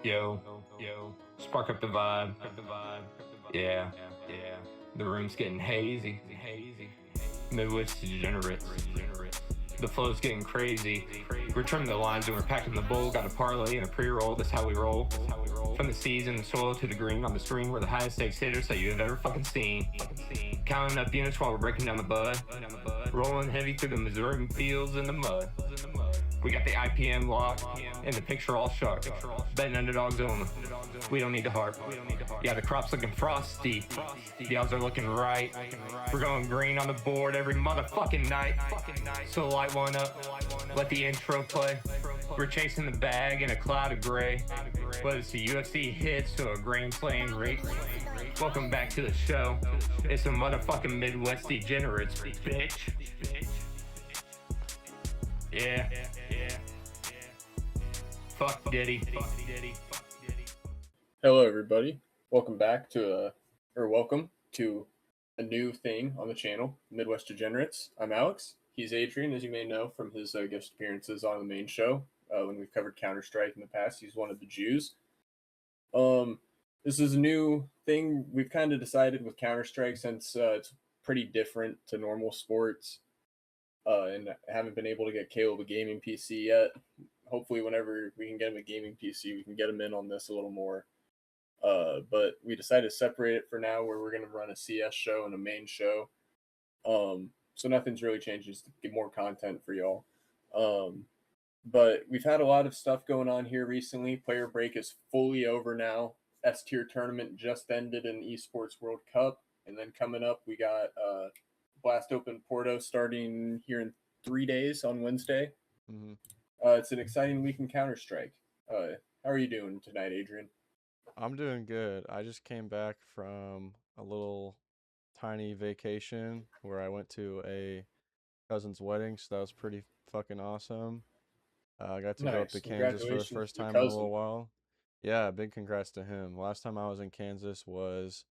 Yo, spark up the vibe. Yeah, the room's getting hazy. Midwest Degenerates. The flow's getting crazy. We're trimming the lines and we're packing the bowl. Got a parlay and a pre-roll. That's how we roll. From the seas and the soil to the green on the screen, we're the highest stakes hitters that you've ever fucking seen. Counting up units while we're breaking down the bud. Rolling heavy through the Missouri fields in the mud. We got the IPM lock and the picture all sharp. Betting underdogs only. We don't need to harp. Yeah, the crop's looking frosty. The odds are looking right. We're going green on the board every motherfucking night. So light one up. Let the intro play. We're chasing the bag in a cloud of gray. Whether it's the UFC hits to a grand slam rate. Welcome back to the show. It's the motherfucking Midwest Degenerates, bitch. Yeah. Fuck Diddy. Hello, everybody. Welcome back to welcome to a new thing on the channel, Midwest Degenerates. I'm Alex. He's Adrien, as you may know from his guest appearances on the main show when we've covered Counter Strike in the past. He's one of the Jews. This is a new thing we've kind of decided with Counter Strike since it's pretty different to normal sports, and I haven't been able to get Caleb a gaming PC yet. Hopefully, whenever we can get him a gaming PC, we can get him in on this a little more. But we decided to separate it for now, where we're going to run a CS show and a main show. So nothing's really changed, just to get more content for y'all. But we've had a lot of stuff going on here recently. Player break is fully over now. S-tier tournament just ended in eSports World Cup. And then coming up, we got Blast Porto starting here in 3 days on Wednesday. Mm-hmm. It's an exciting week in Counter Strike. How are you doing tonight, Adrien? I'm doing good. I just came back from a little tiny vacation where I went to a cousin's wedding, so that was pretty fucking awesome. I got to go up to Kansas for the first time in a little while. Yeah, big congrats to him. Last time I was in Kansas was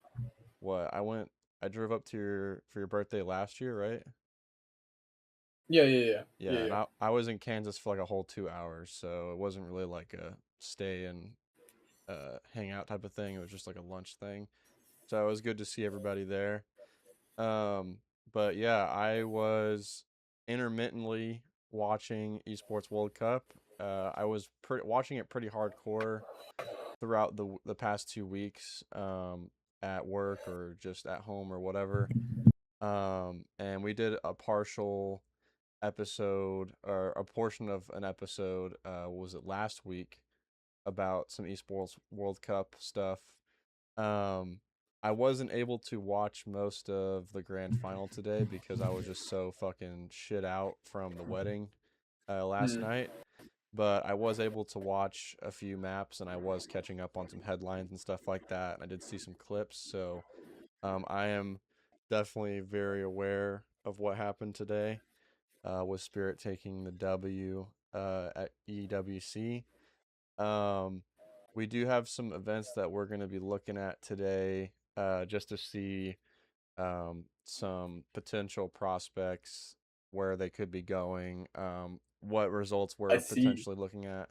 I drove up to for your birthday last year, right? Yeah. And I was in Kansas for like a whole 2 hours, so it wasn't really like a stay and hang out type of thing. It was just like a lunch thing. So it was good to see everybody there. But yeah, I was intermittently watching eSports World Cup. I was watching it pretty hardcore throughout the past 2 weeks, at work or just at home or whatever. And we did a partial episode or a portion of an episode, was it last week, about some eSports World Cup stuff. I wasn't able to watch most of the grand final today because I was just so fucking shit out from the wedding last night. But I was able to watch a few maps and I was catching up on some headlines and stuff like that. And I did see some clips. So I am definitely very aware of what happened today, with Spirit taking the W at EWC. We do have some events that we're going to be looking at today, just to see some potential prospects, where they could be going, what results we're potentially looking at.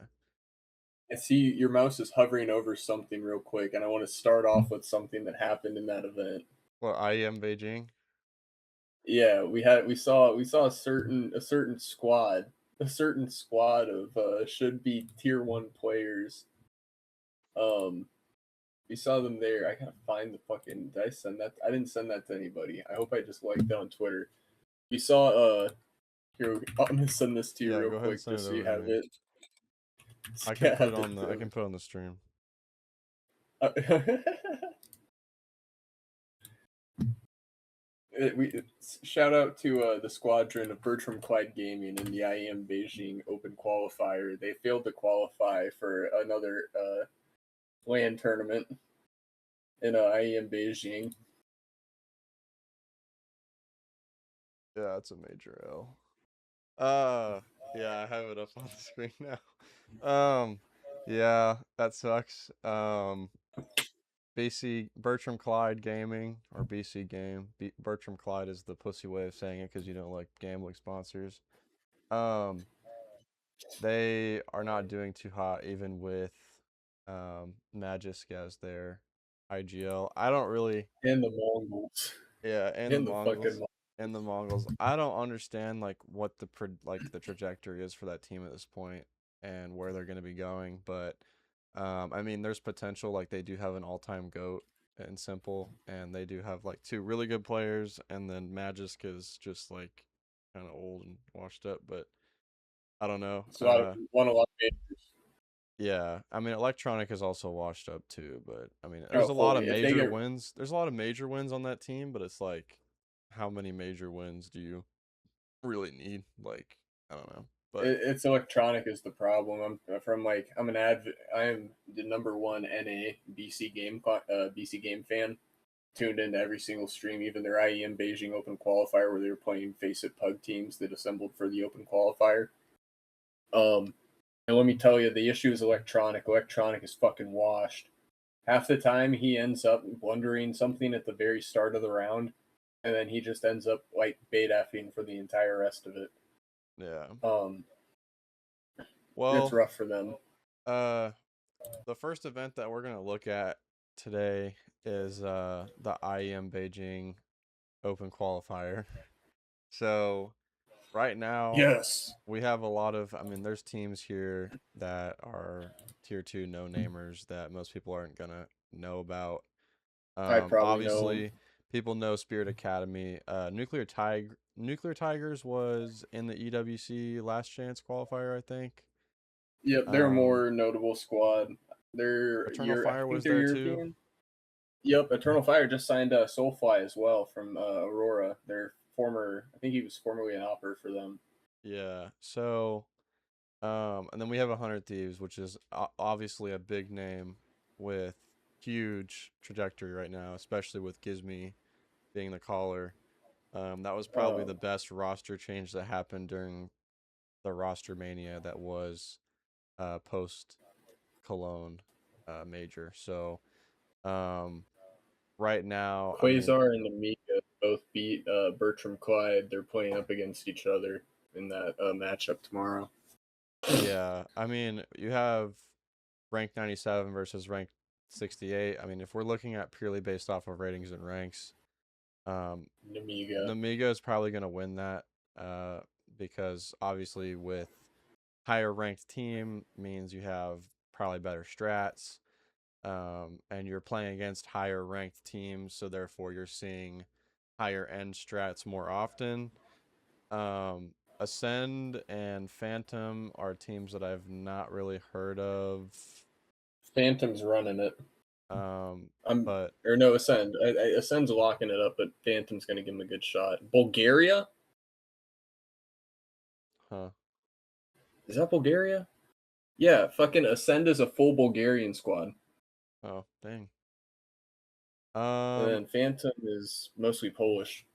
I see your mouse is hovering over something real quick, and I want to start off with something that happened in that event. Well, IEM Beijing. Yeah, we saw a certain squad of should be tier 1 players. We saw them there. I gotta find the fucking. Did I send that? I didn't send that to anybody. I hope I just liked it on Twitter. We saw here. I'm gonna send this to you real quick just so you have it. I can put it on the stream. Shout out to the squadron of Bertram Clyde Gaming in the IEM Beijing Open Qualifier. They failed to qualify for another LAN tournament in IEM Beijing. Yeah, it's a major L. Yeah, I have it up on the screen now. Yeah, that sucks. BC Bertram Clyde Gaming, or BC Game. Bertram Clyde is the pussy way of saying it because you don't like gambling sponsors. They are not doing too hot, even with Magisk as their IGL. I don't really, And the Mongols. yeah, and the And the fucking Mongols. And the Mongols. I don't understand like what the trajectory is for that team at this point and where they're going to be going. But I mean, there's potential. Like they do have an all-time GOAT in Simple, and they do have like two really good players, and then Magisk is just like kind of old and washed up. But I don't know. it's won a lot of majors. Yeah, I mean, Electronic is also washed up too, but I mean, there's Oh, a lot of fully. If they major get wins. There's a lot of major wins on that team, but it's like, how many major wins do you really need? Like, I don't know. But it's electronic is the problem. I am the number one NA BC game fan. Tuned into every single stream, even their IEM Beijing Open Qualifier where they were playing Face It Pug teams that assembled for the Open Qualifier. And let me tell you, the issue is electronic. Electronic is fucking washed. Half the time he ends up blundering something at the very start of the round, and then he just ends up like bait effing for the entire rest of it. yeah, It's well, rough for them. the first event that we're gonna look at today is the IEM Beijing Open Qualifier. So right now, Yes. we have a lot of, I mean, there's teams here that are tier 2 no-namers that most people aren't gonna know about. I probably know him. Obviously, people know Spirit Academy. Nuclear Tigers was in the EWC Last Chance qualifier, I think. Yep, they're a Um, more notable squad. Eternal I Fire think was they're there too. European. Yep, Eternal Fire just signed Soulfly as well from Aurora. I think he was formerly an opper for them. Yeah. So, and then we have 100 Thieves, which is obviously a big name with huge trajectory right now, especially with Gizmy being the caller. That was probably Um, the best roster change that happened during the roster mania that was post Cologne major. So right now, I mean, Quasar and Amiga both beat Bertram Clyde. They're playing up against each other in that matchup tomorrow. yeah, I mean, you have rank 97 versus rank 68. I mean, if we're looking at purely based off of ratings and ranks, Amiga. Namiga is probably going to win that because obviously with higher ranked team means you have probably better strats, and you're playing against higher ranked teams, so therefore you're seeing higher end strats more often. Ascend and Phantom are teams that I've not really heard of. Phantom's running it. I'm But or no Ascend. Ascend's locking it up, but Phantom's gonna give him a good shot. Bulgaria? huh. Is that Bulgaria? Yeah, fucking Ascend is a full Bulgarian squad. Oh, dang. And then Phantom is mostly Polish.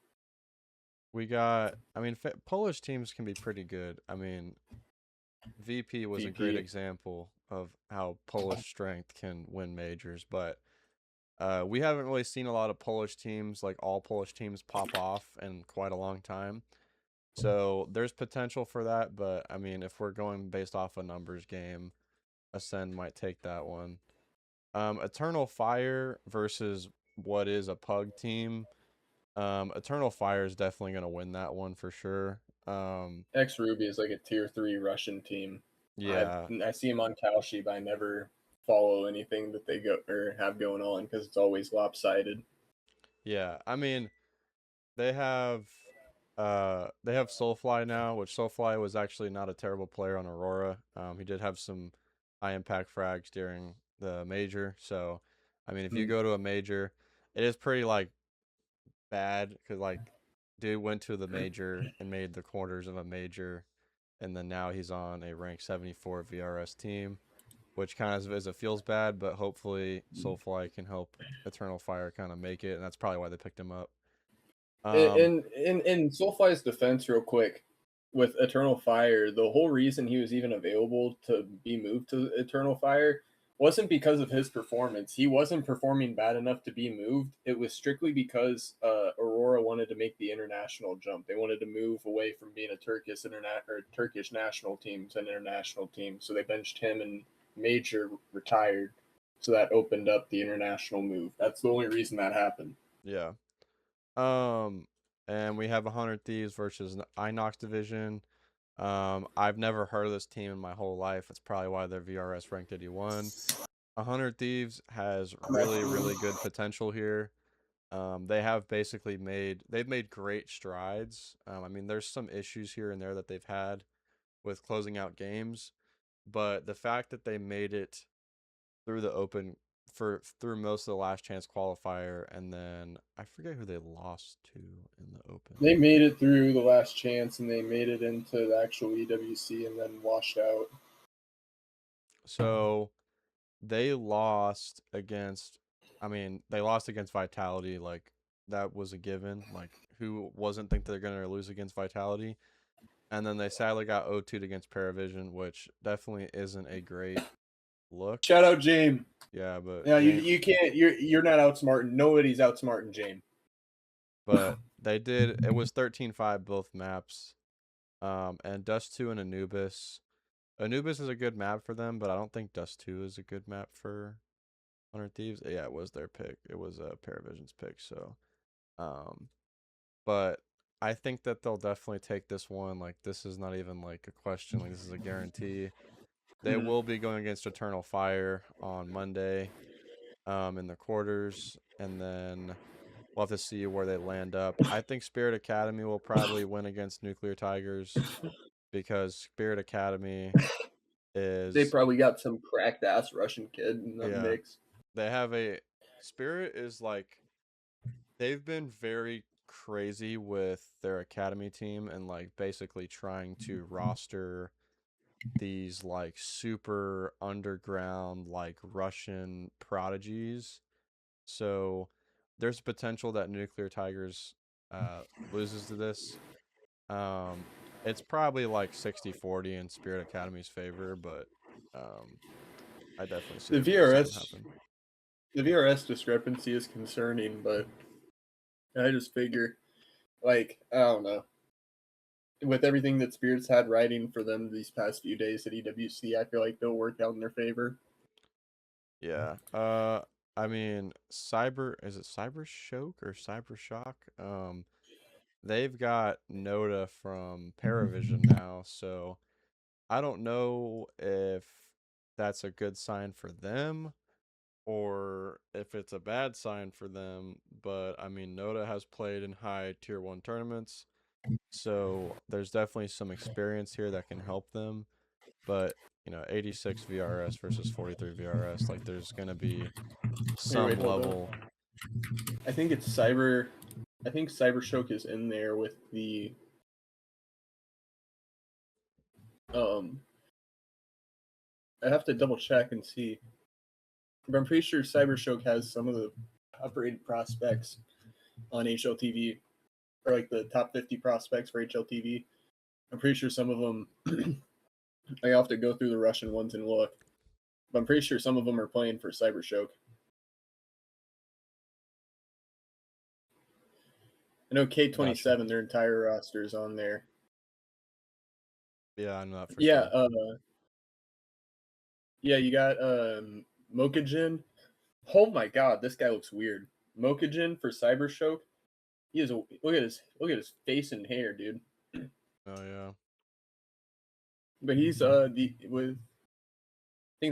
We got. I mean, Polish teams can be pretty good. I mean, VP was a great VP. example of how Polish strength can win majors, but we haven't really seen a lot of Polish teams, like all Polish teams, pop off in quite a long time. So there's potential for that, but I mean, if we're going based off a numbers game, Ascend might take that one. Eternal Fire versus what is a Pug team. Eternal Fire is definitely going to win that one for sure. Ex Ruby is like a tier 3 Russian team. Yeah, I see him on Kalshi, but I never follow anything that they go or have going on because it's always lopsided. yeah. I mean, they have Soulfly now, which Soulfly was actually not a terrible player on Aurora. He did have some high impact frags during the major. So, I mean, if you go to a major, it is pretty like bad because like dude went to the major and made the quarters of a major, and then now he's on a rank 74 VRS team, which kind of is it feels bad, but hopefully Soulfly can help Eternal Fire kind of make it, and that's probably why they picked him up. In Soulfly's defense, real quick, with Eternal Fire, the whole reason he was even available to be moved to Eternal Fire wasn't because of his performance. He wasn't performing bad enough to be moved. It was strictly because Aurora wanted to make the international jump. They wanted to move away from being a Turkish national team to an international team. So they benched him, and Major retired. So that opened up the international move. That's the only reason that happened. Yeah. And we have 100 Thieves versus Inox Division. I've never heard of this team in my whole life. That's probably why they're VRS ranked 81. 100 Thieves has really, really good potential here. They have basically they've made great strides. I mean, there's some issues here and there that they've had with closing out games, but the fact that they made it through the open through most of the last chance qualifier, and then I forget who they lost to in the open. They made it through the last chance, and they made it into the actual EWC, and then washed out. So they lost against. I mean, they lost against Vitality. Like that was a given. Like who wasn't think they're gonna lose against Vitality? And then they sadly got 0-2'd against Paravision, which definitely isn't a great look. Shout out James. Yeah, but Yeah, you can't. You're not outsmarting. Nobody's outsmarting James. But they did. It was 13-5 both maps. And Dust 2 and Anubis. Anubis is a good map for them, but I don't think Dust 2 is a good map for 100 Thieves. Yeah, it was their pick. It was Paravision's pick. So, but I think that they'll definitely take this one. Like this is not even like a question. Like this is a guarantee. They will be going against Eternal Fire on Monday, in the quarters, and then we'll have to see where they land up. I think Spirit Academy will probably win against Nuclear Tigers because Spirit Academy is They probably got some cracked ass Russian kid in the mix. They have Spirit is like they've been very crazy with their academy team and like basically trying to roster these like super underground like Russian prodigies. So there's potential that Nuclear Tigers loses to this. It's probably like 60-40 in Spirit Academy's favor, but I definitely see the VRS happen. The VRS discrepancy is concerning, but I just figure, like, I don't know. With everything that Spirit's had riding for them these past few days at EWC, I feel like they'll work out in their favor. Yeah. I mean, is it Cyber Shock or Cyber Shock? They've got Noda from Paravision now, so I don't know if that's a good sign for them or if it's a bad sign for them, but I mean, Noda has played in high tier 1 tournaments, so there's definitely some experience here that can help them. But, 86 VRS versus 43 VRS, like there's going to be some level. I think it's Cyber. I think Cyber Shock is in there with the. I have to double check and see. But I'm pretty sure Cyber Shock has some of the top-rated prospects on HLTV, or like the top 50 prospects for HLTV. I'm pretty sure some of them. I have to go through the Russian ones and look, but I'm pretty sure some of them are playing for Cyber Shock. I know K27, gotcha. Their entire roster is on there. Yeah, I'm not for sure. Yeah, you got Mokajin. Oh my god, this guy looks weird. Mokajin for Cyber Shock. He is look at his face and hair, dude. Oh yeah. But he's I think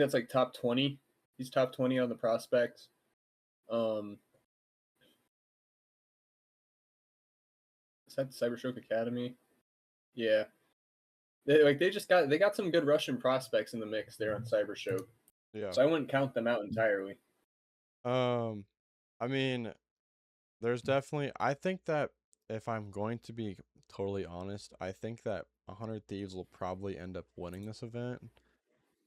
that's like top 20. He's top 20 on the prospects. Is that Cyber Shock Academy? Yeah. They got some good Russian prospects in the mix there on Cyber Shock. Yeah. So I wouldn't count them out entirely. I mean, there's definitely I think that if I'm going to be totally honest, I think that 100 Thieves will probably end up winning this event.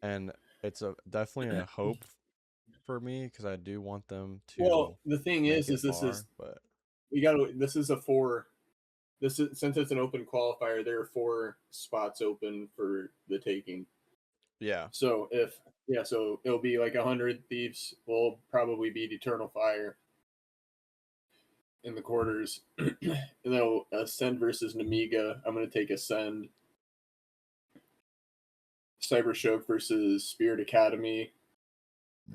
And it's definitely a hope for me because I do want them to. Well, the thing is this is a 4. This is, since it's an open qualifier, there are 4 spots open for the taking. Yeah. So so it'll be like 100 Thieves will probably beat Eternal Fire in the quarters. And then Ascend versus Namiga. I'm going to take Ascend. Cyber Shock versus Spirit Academy.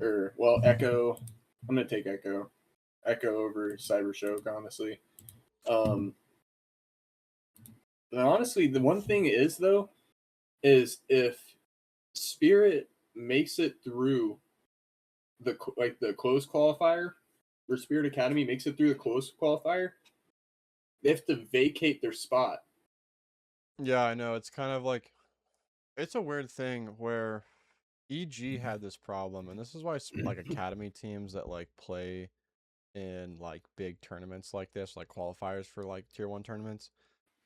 or well, Echo. I'm gonna take Echo over Cybershock, honestly. And honestly, the one thing is though, is if Spirit makes it through the closed qualifier, or Spirit Academy makes it through the closed qualifier, they have to vacate their spot. Yeah, I know. It's kind of like it's a weird thing where EG had this problem, and this is why like academy teams that like play in like big tournaments like this, like qualifiers for like tier 1 tournaments,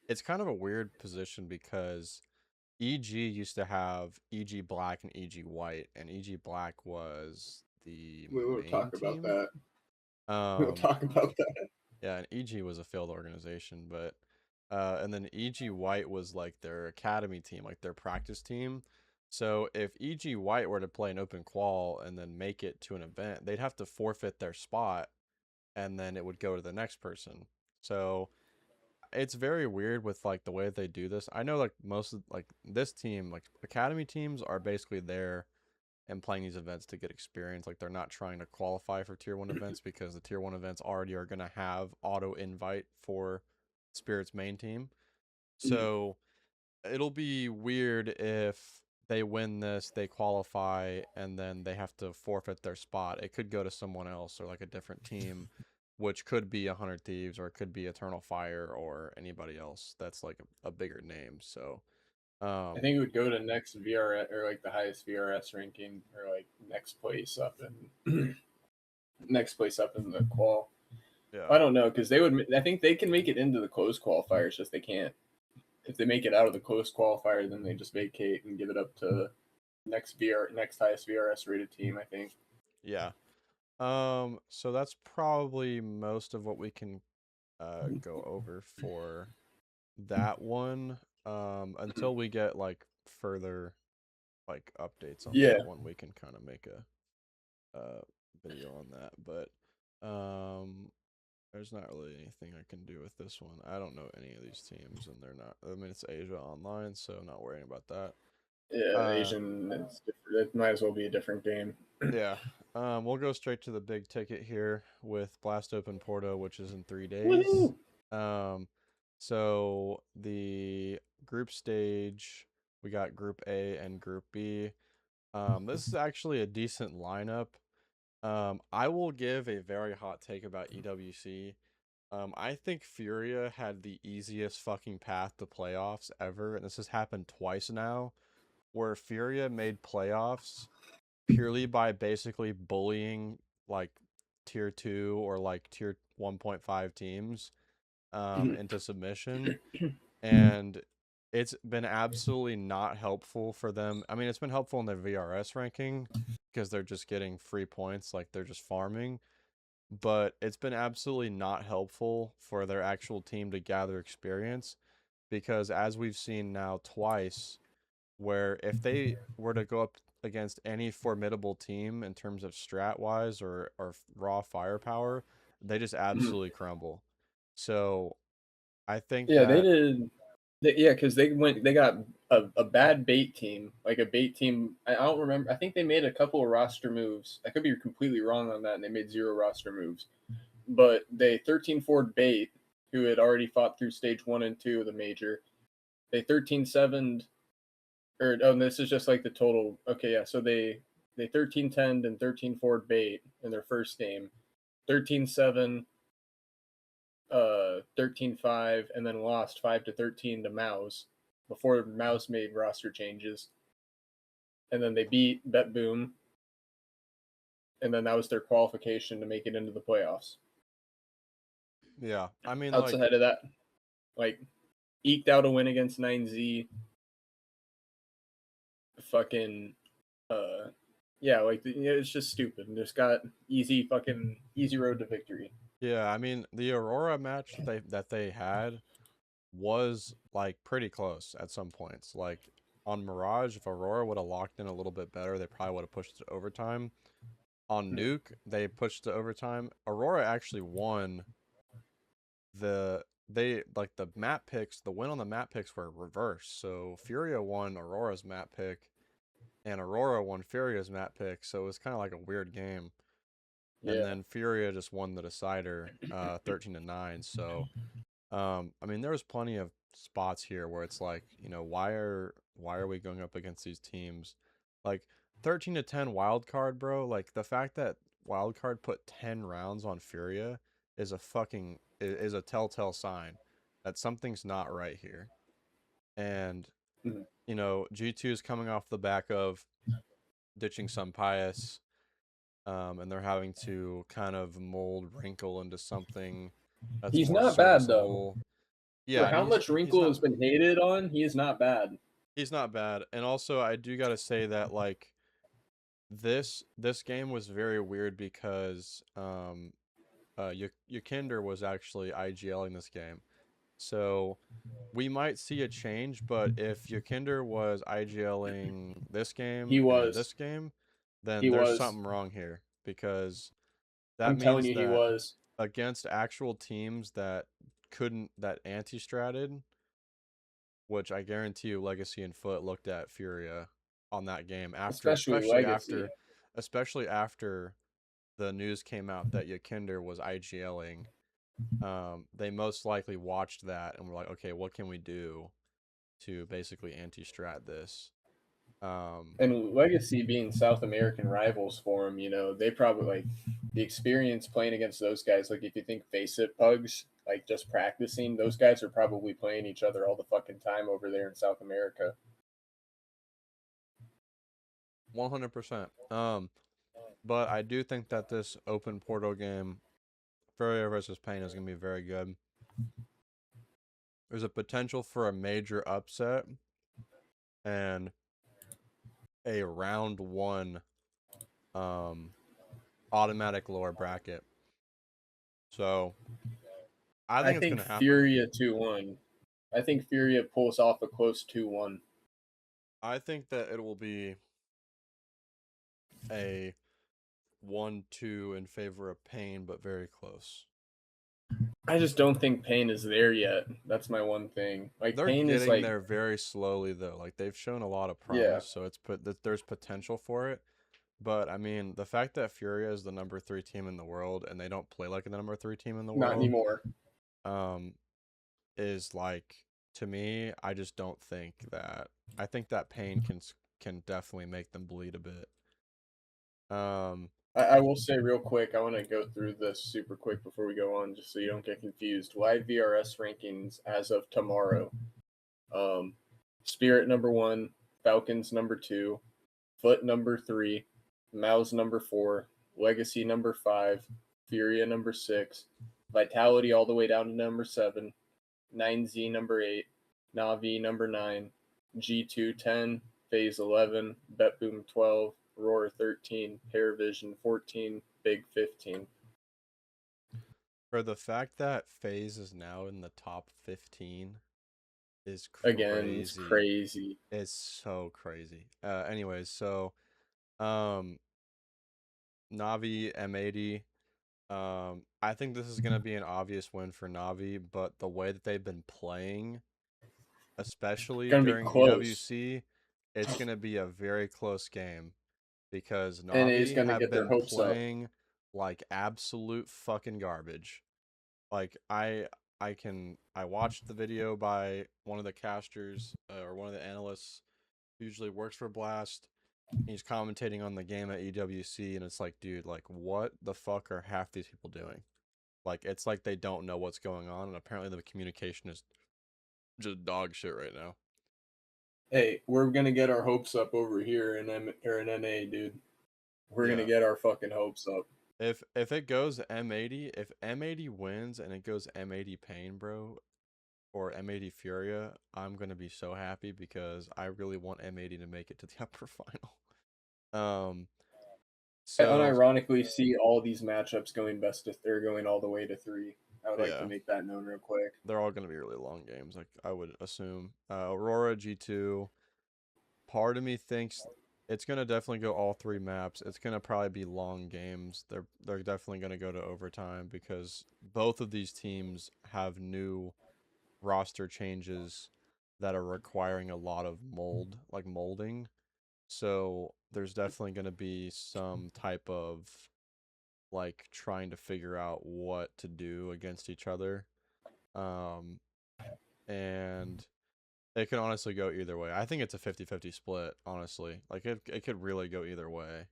it's kind of a weird position because EG used to have EG Black and EG White, and EG Black was the We won't main talk about team. that. We'll talk about that. Yeah, and EG was a failed organization, but and then EG White was like their academy team, like their practice team. So if EG White were to play an open qual and then make it to an event, they'd have to forfeit their spot, and then it would go to the next person. So it's very weird with like the way they do this. I know like most of like this team, like academy teams are basically there and playing these events to get experience. Like they're not trying to qualify for tier 1 events because the tier 1 events already are going to have auto invite for Spirit's main team. So it'll be weird if they win this, they qualify, and then they have to forfeit their spot. It could go to someone else or like a different team, which could be 100 Thieves or it could be Eternal Fire or anybody else that's like a bigger name. So I think it would go to next VRS, or like the highest VRS ranking, or like next place up in next place up in the qual. yeah. I don't know, because they would. I think they can make it into the closed qualifiers, just they can't. If they make it out of the closed qualifier, then they just vacate and give it up to next highest VRS rated team, I think. Yeah. So that's probably most of what we can go over for that one. Until we get like further like updates on Yeah. that one, we can kind of make a video on that. But there's not really anything I can do with this one. I don't know any of these teams, and they're not. I mean, it's Asia Online, so I'm not worrying about that. Yeah, Asian. It's different. It might as well be a different game. Yeah. We'll go straight to the big ticket here with Blast Open Porto, which is in 3 days. Woo-hoo! So the group stage, we got Group A and Group B. This is actually a decent lineup. I will give a very hot take about EWC. I think Furia had the easiest fucking path to playoffs ever, and this has happened twice now, where Furia made playoffs purely by basically bullying like tier 2 or like tier 1.5 teams into submission, and it's been absolutely not helpful for them. I mean, it's been helpful in their VRS ranking because they're just getting free points, like they're just farming, but it's been absolutely not helpful for their actual team to gather experience because as we've seen now twice, where if they were to go up against any formidable team in terms of strat wise or raw firepower, they just absolutely crumble. So I think Yeah, they that did. Yeah, because they got a bad bait team, like a bait team. I don't remember. I think they made a couple of roster moves. I could be completely wrong on that, and they made 0 roster moves. But they 13-4'd bait, who had already fought through stage 1 and 2 of the major. They 13-7'd, or oh, this is just like the total. Okay, yeah. So they 13-10'd and 13-4'd bait in their first game. 13-7, 13-5, and then lost 5-13 to Mouse before Mouse made roster changes. And then they beat Bet Boom, and then that was their qualification to make it into the playoffs. yeah, I mean like Outside of that, like eked out a win against 9Z. Fucking, yeah, like it's just stupid. And just got easy road to victory. yeah, I mean the Aurora match that they had was like pretty close at some points. Like on Mirage, if Aurora would have locked in a little bit better, they probably would have pushed it to overtime. On Nuke, they pushed to overtime. Aurora actually won the map picks, the win on the map picks were reversed. So Furia won Aurora's map pick and Aurora won Furia's map pick, so it was kind of like a weird game. And Yeah. then Furia just won the decider, 13-9. So, I mean, there was plenty of spots here where it's like, why are we going up against these teams? Like 13-10 wild card, bro. Like the fact that wild card put 10 rounds on Furia is is a telltale sign that something's not right here. And Mhm. G2 is coming off the back of ditching some Pius, and they're having to kind of mold Wrinkle into something that's He's more not bad though. serviceable. For Yeah, how much he's Wrinkle not has been hated on, he is not bad. he's not bad. And also I do gotta say that like this game was very weird because Yukinder was actually IGLing this game. So we might see a change, but if Yukinder was IGLing this game He and was. this game, then He there's was. something wrong here because that I'm telling means you, he that was. against actual teams that anti-stratted, which I guarantee you Legacy and Foot looked at Furia on that game after Especially Legacy. especially after the news came out that Yakinder was IGLing. They most likely watched that and were like, okay, what can we do to basically anti-strat this? And Legacy being South American rivals for him, they probably like the experience playing against those guys. Like if you think Face It Pugs, like just practicing, those guys are probably playing each other all the fucking time over there in South America. 100%. But I do think that this open Porto game, Furia versus Pain, is going to be very good. There's a potential for a major upset and a round one automatic lower bracket. So I I think it's think going to happen. Furia 2-1. I think Furia pulls off a close 2-1. I think that it will be a 1-2 in favor of Pain, but very close. I just don't think Pain is there yet. That's my one thing. Like They're Pain is getting like, there very slowly though. Like they've shown a lot of yeah, promise, so there's potential for it. But I mean, the fact that Furia is the number 3 team in the world and they don't play like the number 3 team in the not world, anymore. um, is like, to me, I just don't think that. I think that Pain can definitely make them bleed a bit. I will say real quick, I want to go through this super quick before we go on, just so you don't get confused. Live VRS rankings as of tomorrow. Spirit number 1, Falcons number 2, Foot number 3, Mouse number 4, Legacy number 5, Furia number 6, Vitality all the way down to number 7, 9Z number 8, Navi number 9, G2 10, Phase 11, Betboom 12, Roar 13, Paravision 14, Big 15. For the fact that FaZe is now in the top 15 is crazy. Again, it's crazy. It's so crazy. Anyways, so Navi M80. I think this is gonna be an obvious win for Navi, but the way that they've been playing, especially Gonna be during close. EWC, it's gonna be a very close game because And it's Navi gonna have get their been hopes up. playing like absolute fucking garbage. Like I watched the video by one of the casters or one of the analysts who usually works for Blast. He's commentating on the game at EWC, and it's like, dude, like, what the fuck are half these people doing? Like, it's like they don't know what's going on, and apparently the communication is just dog shit right now. Hey, we're gonna get our hopes up over here in NA, dude. We're gonna get our fucking hopes up. If it goes M80, if M80 wins and it goes M80 Pain, bro, or M80 Furia, I'm gonna be so happy because I really want M80 to make it to the upper final. I So unironically see all these matchups going they're going all the way to 3. I would like yeah, to make that known real quick. they're all gonna be really long games, like I would assume. Aurora G2. Part of me thinks it's gonna definitely go all 3 maps. It's gonna probably be long games. They're definitely gonna go to overtime because both of these teams have new roster changes that are requiring a lot of molding. So there's definitely going to be some type of like trying to figure out what to do against each other. And it could honestly go either way. I think it's a 50-50 split, honestly. Like it could really go either way.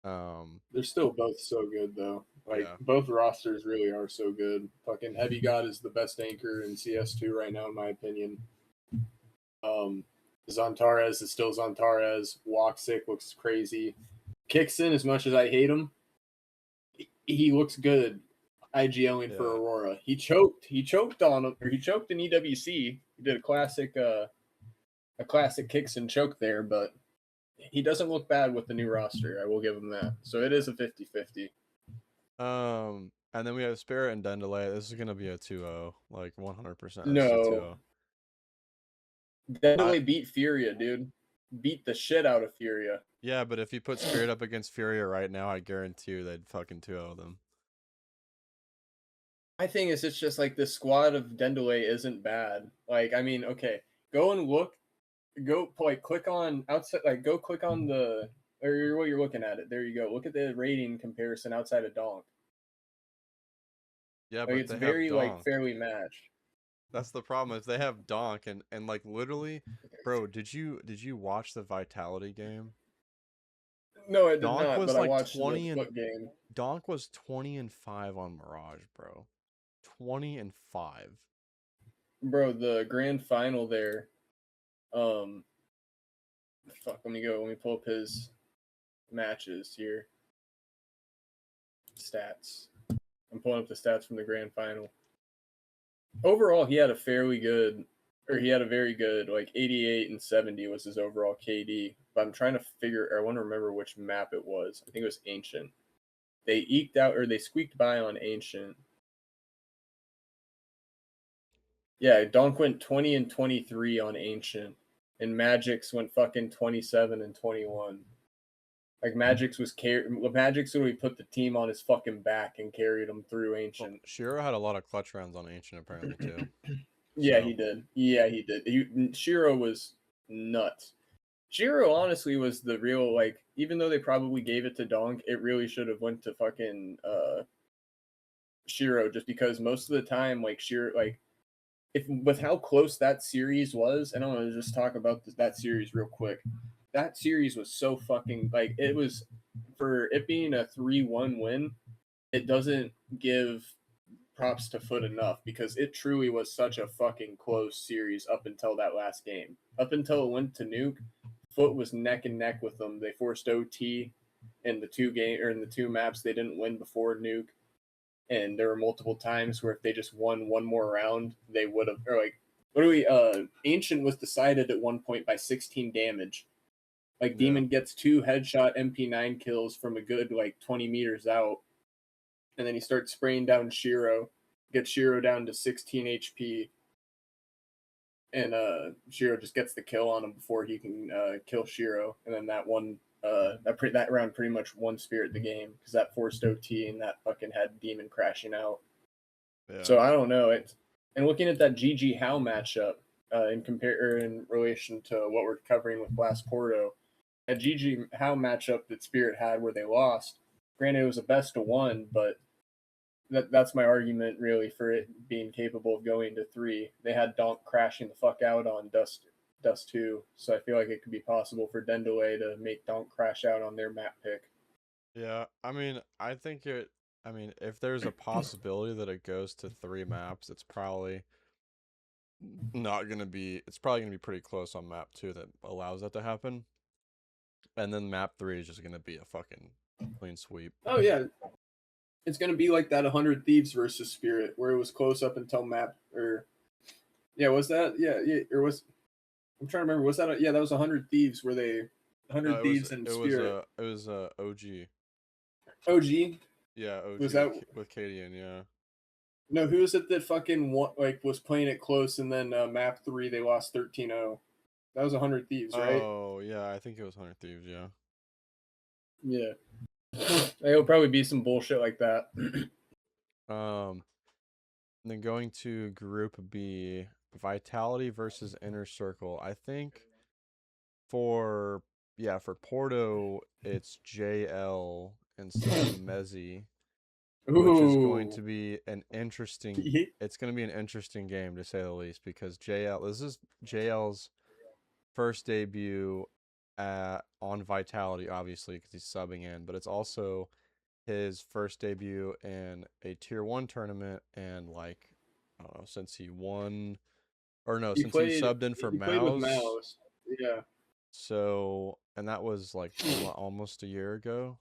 They're still both so good though. Like Yeah. both rosters really are so good. Fucking Heavy God is the best anchor in CS2 right now, in my opinion. Zontares is still Zontares. Woxic looks crazy. Kixon, as much as I hate him, he looks good. IGLing for Yeah. Aurora. He choked on him, or he choked in EWC. He did a classic Kixon choke there, but he doesn't look bad with the new roster. I will give him that. So it is a 50-50. And then we have Spirit and Dendelay. This is gonna be a 2-0, like 100%. This is a No. 2-0. Dendelay beat Furia, dude. Beat the shit out of Furia. Yeah, but if you put Spirit up against Furia right now, I guarantee you they'd fucking 2-0 them. My thing is, it's just like the squad of Dendelay isn't bad. Like, I mean, okay, go and look, go like click on outside, like go click on the or what you're looking at it. There you go. Look at the rating comparison outside of Donk. Yeah, Like, but it's they have very like Donk. fairly matched. That's the problem. If they have Donk and like literally, bro, did you watch the Vitality game? No, I did Donk not, was but I like watched the 20 and foot game. Donk was 20-5 on Mirage, bro. 20-5. Bro, the grand final there. Fuck. Let me go. Let me pull up his matches here. Stats. I'm pulling up the stats from the grand final. Overall, he had a very good, like 88 and 70 was his overall KD. But I'm trying to I want to remember which map it was. I think it was Ancient. They squeaked by on Ancient. Yeah, Donk went 20 and 23 on Ancient, and Magix went fucking 27 and 21. Like Magix literally put the team on his fucking back and carried him through Well, Ancient. Shiro had a lot of clutch rounds on Ancient apparently too. Yeah, So he did. Yeah, he did. Shiro was nuts. Shiro honestly was the real, like, even though they probably gave it to Donk, it really should have went to fucking Shiro, just because most of the time, like, Shiro, like, if with how close that series was, and I want to just talk about that series real quick. That series was so fucking, like, it was, for it being a 3-1 win, it doesn't give props to Foot enough, because it truly was such a fucking close series up until that last game. Up until it went to Nuke, Foot was neck and neck with them. They forced OT in the two maps they didn't win before Nuke, and there were multiple times where if they just won one more round, they would have. Or like, literally, Ancient was decided at one point by 16 damage. Like, yeah. Demon gets 2 headshot MP9 kills from a good like 20 meters out, and then he starts spraying down Shiro, gets Shiro down to 16 HP, and Shiro just gets the kill on him before he can kill Shiro, and then that round pretty much won Spirit the game, because that forced OT and that fucking had Demon crashing out. Yeah. So I don't know. And looking at that GG How matchup in relation to what we're covering with Blast Porto, that GG How matchup that Spirit had where they lost. Granted, it was a best of 1, but that's my argument really for it being capable of going to 3. They had Donk crashing the fuck out on Dust 2, so I feel like it could be possible for Dendelay to make Donk crash out on their map pick. Yeah, I mean, if there's a possibility that it goes to 3 maps, it's probably it's probably gonna be pretty close on map 2 that allows that to happen. And then map 3 is just gonna be a fucking clean sweep. Oh yeah, it's gonna be like that 100 Thieves versus Spirit, where it was close up until map, or yeah, was that or was, I'm trying to remember, was that that was 100 Thieves where they 100 Thieves and Spirit. It was OG. OG. Yeah, OG Was that with Cadian, yeah. No, who was it that fucking was playing it close, and then map 3 they lost 13-0. That was 100 Thieves, right? Oh yeah, I think it was 100 Thieves, yeah. Yeah. It'll probably be some bullshit like that. Then going to Group B, Vitality versus Inner Circle. I think for yeah, for Porto, it's JL instead of Mezzi, which is going to Ooh. be an interesting. It's going to be an interesting game to say the least because JL. This is JL's first debut on Vitality, obviously, because he's subbing in, but it's also his first debut in a Tier 1 tournament, and like, I don't know, since he won, or no, since he subbed in for He played with Mouse. Mouse. Yeah. So, and that was like what, almost a year ago.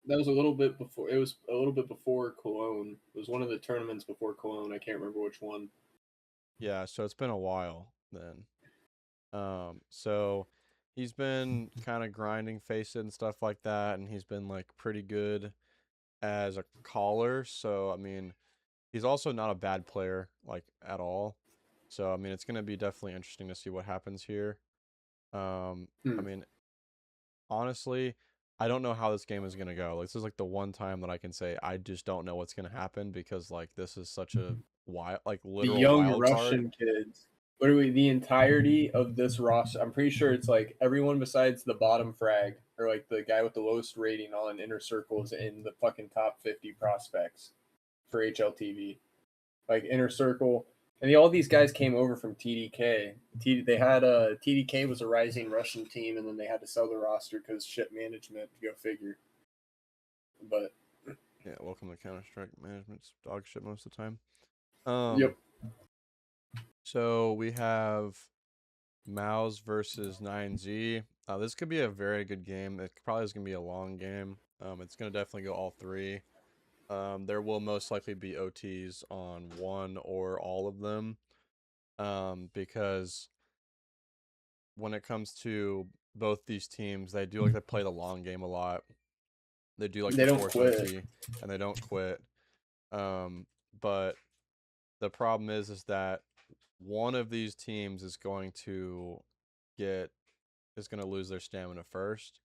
That was a little bit before. It was a little bit before Cologne. It was one of the tournaments before Cologne. I can't remember which one. Yeah, so it's been a while then. So he's been kind of grinding face it and stuff like that, and he's been like pretty good as a caller. So I mean, he's also not a bad player like at all. So I mean, it's gonna be definitely interesting to see what happens here. I Hmm. mean, honestly, I don't know how this game is gonna go. Like, this is like the one time that I can say I just don't know what's gonna happen because like this is such a wild, like The literal young wild card. Russian kids. Literally, the entirety of this roster. I'm pretty sure it's like everyone besides the bottom frag or like the guy with the lowest rating on Inner Circles in the fucking top 50 prospects for HLTV. Like Inner Circle, and all these guys came over from TDK. They had TDK was a rising Russian team, and then they had to sell the roster because ship management. Go figure. But Yeah, welcome to Counter Strike. Management's dog shit most of the time. yep, So we have Mouse versus 9Z. This could be a very good game. It probably is gonna be a long game. It's gonna definitely go all three. There will most likely be OTs on one or all of them. Because when it comes to both these teams, they do like to play the long game a lot. They do like they to don't force quit. OT and they don't quit. But the problem is that one of these teams is going to get is going to lose their stamina first,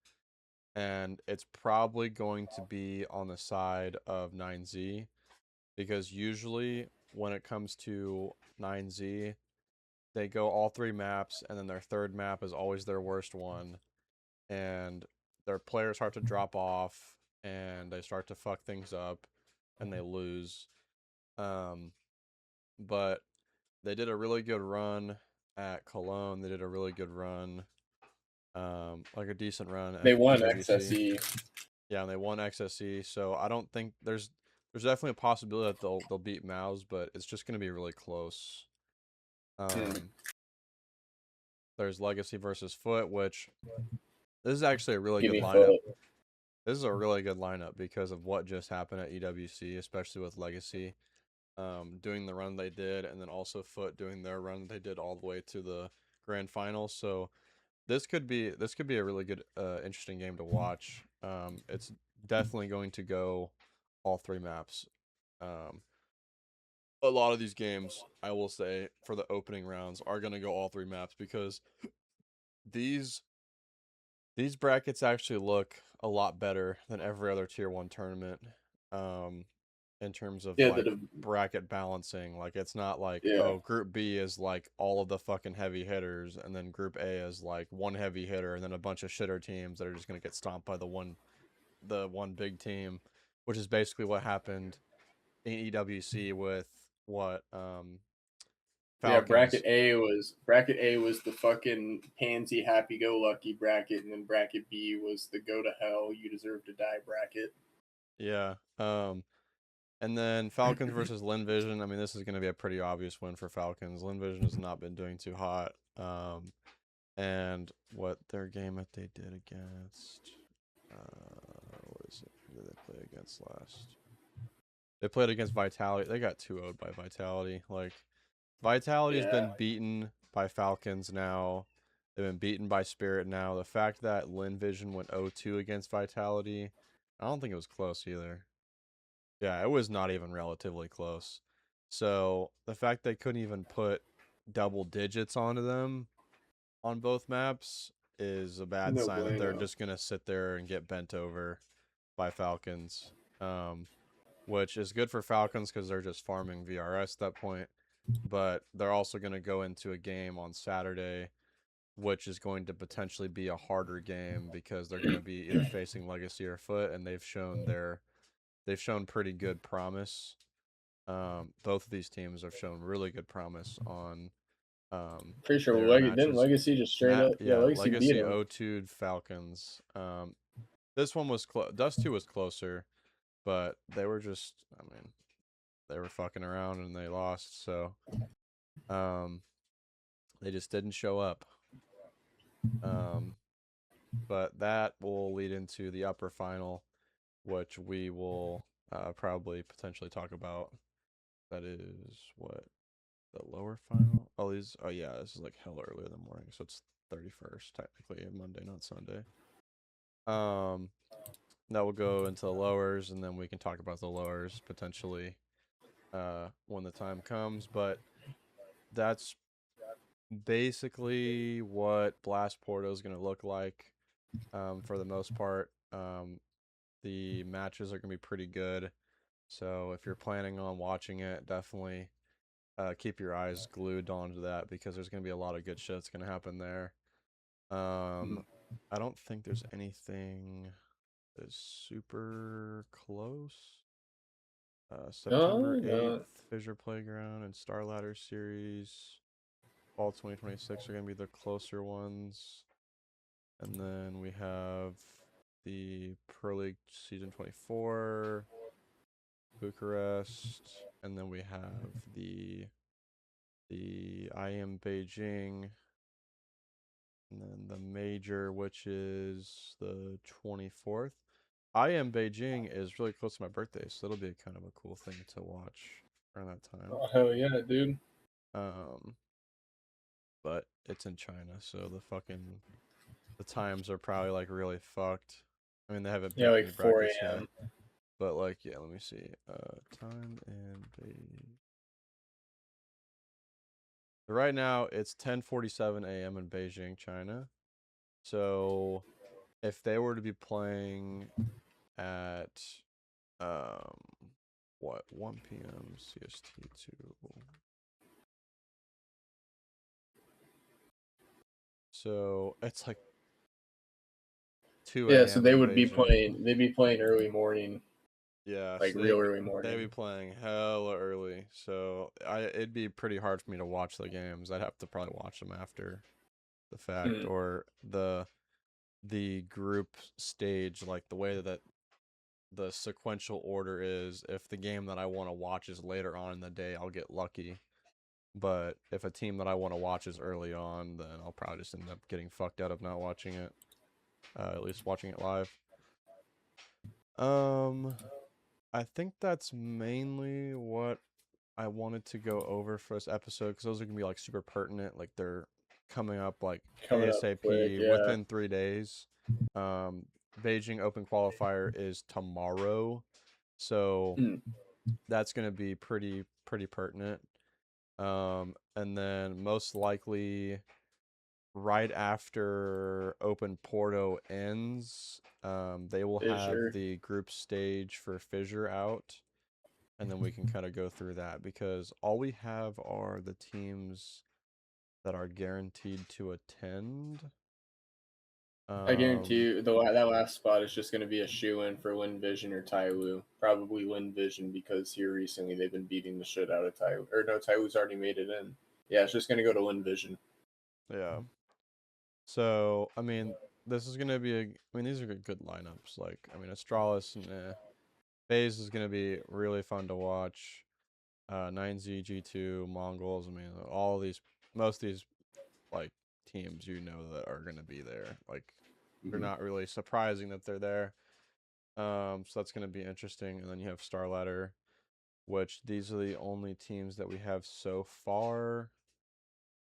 and it's probably going to be on the side of 9Z because usually when it comes to 9Z, they go all three maps and then their third map is always their worst one, and their players start to drop off and they start to fuck things up and they lose. Um, but they did a really good run at Cologne. They did a really good run, like a decent run They at won EWC. XSE. Yeah, and they won XSE. So I don't think there's definitely a possibility that they'll beat Mouse, but it's just gonna be really close. Hmm. There's Legacy versus Foot, which this is actually a really Give good me lineup. foot. This is a really good lineup because of what just happened at EWC, especially with Legacy. Doing the run they did, and then also Foot doing their run they did all the way to the grand final. So this could be a really good, interesting game to watch. It's definitely going to go all three maps. Um, a lot of these games, I will say, for the opening rounds, are going to go all three maps because these these brackets actually look a lot better than every other tier 1 tournament. Um, in terms of Yeah, like bracket balancing. Like it's not like, yeah. oh, group B is like all of the fucking heavy hitters and then group A is like one heavy hitter and then a bunch of shitter teams that are just going to get stomped by the one big team, which is basically what happened in EWC with what Yeah, Falcons. bracket A was the fucking pansy happy go lucky bracket, and then bracket B was the go to hell you deserve to die bracket. Yeah. And then Falcons versus Lin Vision. I mean, this is going to be a pretty obvious win for Falcons. Lin Vision has not been doing too hot. And what their game that they did against, what is it? Who did they play against last? They played against Vitality. They got 2-0'd by Vitality. Like, Vitality has Yeah. been beaten by Falcons now. They've been beaten by Spirit now. The fact that Lin Vision went 0-2 against Vitality, I don't think it was close either. Yeah, it was not even relatively close. So the fact they couldn't even put double digits onto them on both maps is a bad No sign that they're bueno. just gonna sit there and get bent over by Falcons. Which is good for Falcons because they're just farming VRS at that point. But they're also gonna go into a game on Saturday which is going to potentially be a harder game because they're going to be either facing Legacy or Foot, and they've shown pretty good promise. Both of these teams have shown really good promise on Pretty sure their didn't matches. Legacy just straight up? Yeah, Legacy beat Legacy him. 0-2'd Falcons. This one was Dust 2 was closer, but they were just, I mean, they were fucking around and they lost, so they just didn't show up. But that will lead into the upper final, which we will probably potentially talk about. That is what, the lower final? Oh, yeah, this is like hella early in the morning, so it's 31st technically, Monday, not Sunday. That will go into the lowers, and then we can talk about the lowers potentially when the time comes. But that's basically what Blast Porto is going to look like for the most part. The matches are going to be pretty good. So if you're planning on watching it, definitely keep your eyes glued onto that because there's going to be a lot of good shit that's going to happen there. I don't think there's anything that's super close. September 8th, Fissure Playground and Star Ladder Series. Fall 2026 are going to be the closer ones. And then we have the Pro League Season 24, Bucharest, and then we have the IEM Beijing, and then the major, which is the 24th. IEM Beijing is really close to my birthday, so it'll be kind of a cool thing to watch around that time. Oh, hell yeah, dude. But it's in China, so the times are probably like really fucked. I mean, they haven't picked like any 4 brackets a.m. yet. But like, yeah, let me see. Time in right now it's 10:47 a.m. in Beijing, China. So if they were to be playing at 1 p.m. CST2. So it's like 2 a.m. Yeah, so they would be Beijing. they'd be playing early morning. Yeah, like so real early morning. They'd be playing hella early, so it'd be pretty hard for me to watch the games. I'd have to probably watch them after the fact, or the group stage, like the way that the sequential order is. If the game that I want to watch is later on in the day, I'll get lucky. But if a team that I want to watch is early on, then I'll probably just end up getting fucked out of not watching it. At least watching it live. I think that's mainly what I wanted to go over for this episode, because those are gonna be like super pertinent. Like they're coming up like ASAP quick, yeah. within 3 days. Beijing Open Qualifier is tomorrow, so that's gonna be pretty pertinent. And then most likely right after Open Porto ends, they will have the group stage for Fissure out, and then we can kind of go through that, because all we have are the teams that are guaranteed to attend. I guarantee you that last spot is just going to be a shoe-in for Win Vision or Tyloo. Probably Win Vision, because here recently they've been beating the shit out of Tyloo. Or no, Tyloo's already made it in. Yeah, it's just going to go to Win Vision. Yeah. So, I mean, this is going to be these are good lineups. Like, I mean, Astralis and FaZe is going to be really fun to watch. 9Z, G2, Mongols. I mean, most of these, like, teams that are going to be there. Like, they're not really surprising that they're there. So that's going to be interesting. And then you have Star Ladder, which these are the only teams that we have so far.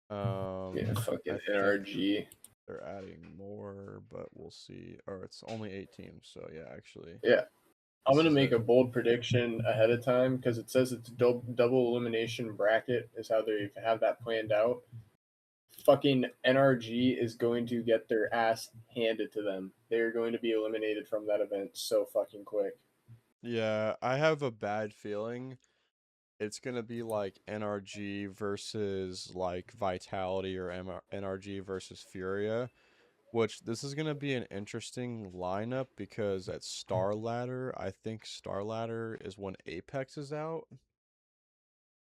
Yeah, fucking NRG. They're adding more, but we'll see. Or it's only 8 teams, so yeah, actually. Yeah. I'm going to make a bold prediction ahead of time, because it says it's double elimination bracket is how they have that planned out. Fucking NRG is going to get their ass handed to them. They're going to be eliminated from that event so fucking quick. Yeah, I have a bad feeling it's gonna be like NRG versus like Vitality or NRG versus Furia, which this is gonna be an interesting lineup because at Star Ladder, I think Star Ladder is when Apex is out.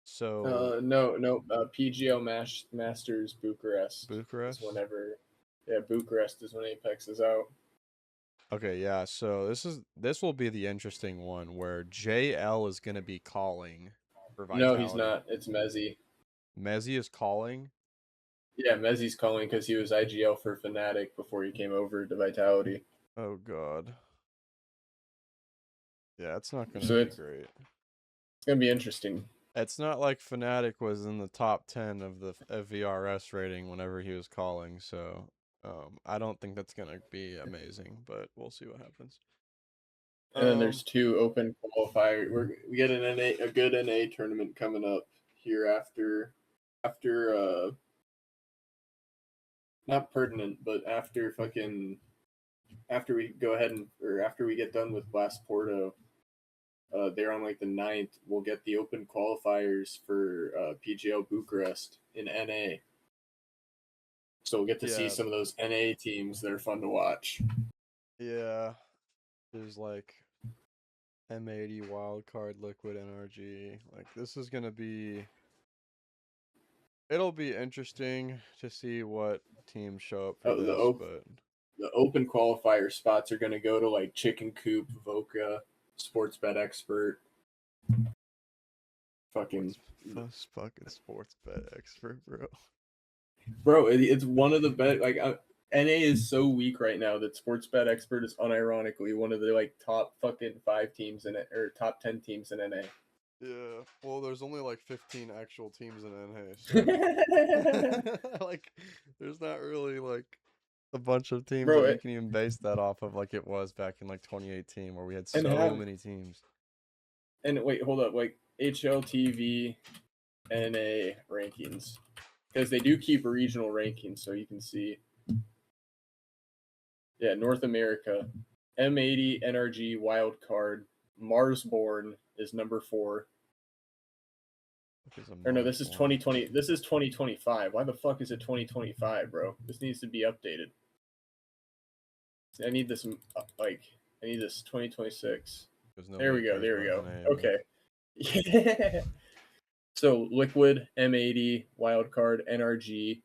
So No. PGO Masters Bucharest is Bucharest. whenever. Yeah, Bucharest is when Apex is out. Okay, yeah. So this will be the interesting one where JL is gonna be calling for No, he's Vitality. not. It's Mezzi. Mezzi is calling. Yeah, Mezzi's calling because he was IGL for Fnatic before he came over to Vitality. Oh God. Yeah, it's not gonna So be it's great. gonna be interesting. It's not like Fnatic was in the top 10 of the VRS rating whenever he was calling, so I don't think that's gonna be amazing, but we'll see what happens. And then there's 2 open qualifier. We get a good NA tournament coming up here after not pertinent, but after we go ahead or after we get done with Blast Porto. They're on like the 9th. We'll get the open qualifiers for PGO Bucharest in NA. So we'll get to see Yeah. some of those NA teams that are fun to watch. Yeah, there's like M80 Wildcard Liquid NRG. Like this is gonna be. It'll be interesting to see what teams show up for Oh, this, but the open qualifier spots are going to go to like Chicken Coop, Voca, Sports Bet Expert, fucking fucking sports bet expert, bro. It's one of the best. Like NA is so weak right now that Sports Bet Expert is unironically one of the like top fucking 5 teams in it or top 10 teams in NA. Yeah, well, there's only like 15 actual teams in NA, so like, there's not really like a bunch of teams Bro, that you can even base that off of, like it was back in like 2018, where we had so many teams. And wait, hold up, like HLTV NA rankings, because they do keep regional rankings, so you can see. Yeah, North America, M80 NRG Wildcard, Marsborn is number 4. Or no, this is 2020. This is 2025. Why the fuck is it 2025, bro? This needs to be updated. I need this like I need this 2026. There we go. Okay. Yeah. So Liquid, M80, Wildcard, NRG.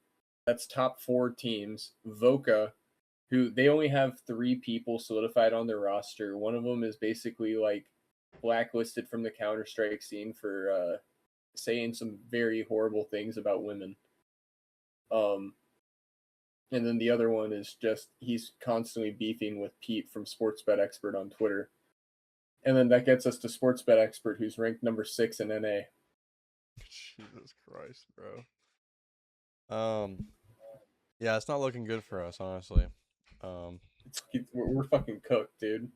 That's top 4 teams. Voca, who they only have 3 people solidified on their roster. One of them is basically like blacklisted from the Counter Strike scene for saying some very horrible things about women. And then the other one is just he's constantly beefing with Pete from Sports Bet Expert on Twitter. And then that gets us to Sports Bet Expert, who's ranked number 6 in NA. Jesus Christ, bro. Yeah, it's not looking good for us, honestly. We're fucking cooked, dude.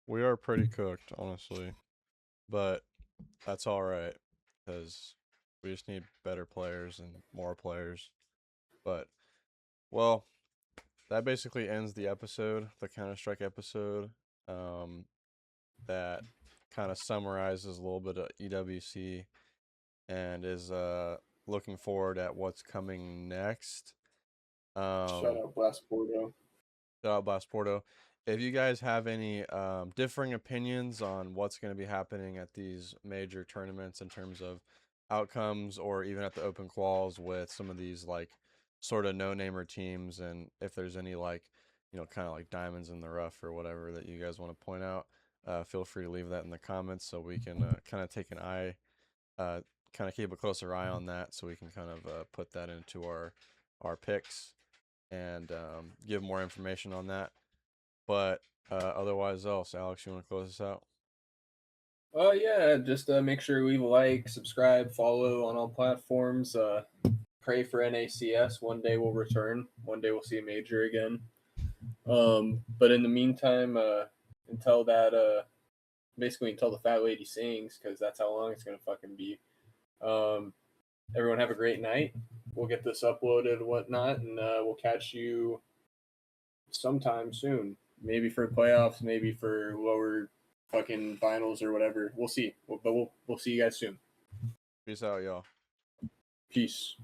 We are pretty cooked, honestly, but that's all right because we just need better players and more players. But well, that basically ends the episode, the Counter-Strike episode. That kind of summarizes a little bit of EWC and is looking forward at what's coming next. Shout out Blast Porto. Shout out Blast Porto. If you guys have any differing opinions on what's going to be happening at these major tournaments in terms of outcomes, or even at the open quals with some of these like sort of no-namer teams, and if there's any like, you know, kind of like diamonds in the rough or whatever that you guys want to point out, feel free to leave that in the comments so we can kind of take an eye, kind of keep a closer eye on that, so we can kind of put that into our picks and give more information on that. But otherwise else, Alex, you want to close this out? Yeah, just make sure you leave a like, subscribe, follow on all platforms. Pray for NACS. One day we'll return. One day we'll see a major again. But in the meantime, until that, basically until the fat lady sings, because that's how long it's gonna fucking be. Everyone have a great night. We'll get this uploaded and whatnot, and we'll catch you sometime soon. Maybe for playoffs, maybe for lower fucking finals or whatever. We'll see. But we'll see you guys soon. Peace out, y'all. Peace.